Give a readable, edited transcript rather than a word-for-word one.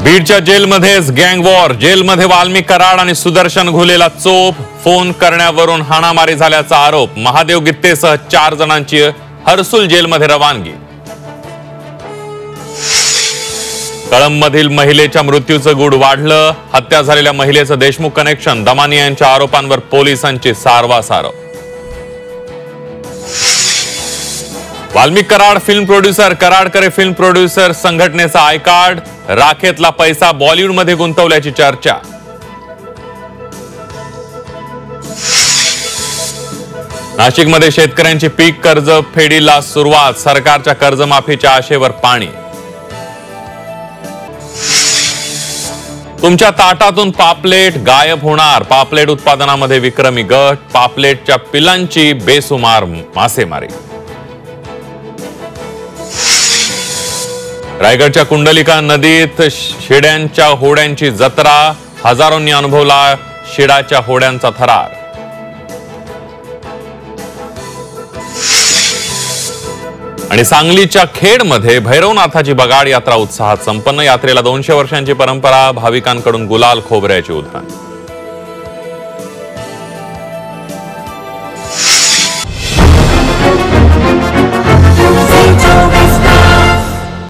बीडच्या जेलमध्येच गँग वॉर। जेलमध्ये वाल्मिक कराड आणि सुदर्शन घुलेला चोप। फोन करण्यावरून हाणामारी झाल्याचा आरोप। महादेव गित्तेसह 4 जणांची हर्सुल जेलमध्ये रवानगी। कळंबमधील महिलेच्या मृत्यूचं गूढ वाढलं। हत्या झालेल्या महिलेचं देशमुख कनेक्शन। दमानी यांच्या आरोपांवर पोलिसांची सारवासारव। Walmik Karad film producer. कराडकरे फिल्म प्रोड्युसर संघटनेचा आय कार्ड। राखेतला पैसा बॉलिवूडमध्ये गुंतवल्याची चर्चा। नाशिकमध्ये शेतकऱ्यांची पीक कर्ज फेडीला सुरुवात। सरकारच्या कर्जमाफीच्या आशेवर पाणी। तुमच्या ताटातून पापलेट गायब होणार। पापलेट उत्पादनामध्ये विक्रमी घट। पापलेटच्या पिलांची बेसुमार मासेमारी। रायगडच्या कुंडलिका नदीत शिड्यांच्या होड्यांची जत्रा। हजारोंनी अनुभवला शिडाच्या होड्यांचा थरार। आणि सांगलीच्या खेडमध्ये भैरवनाथाची बगाड यात्रा उत्साहात संपन्न। यात्रेला 200 वर्षांची परंपरा। भाविकांकडून गुलाल खोबऱ्याची उधळण।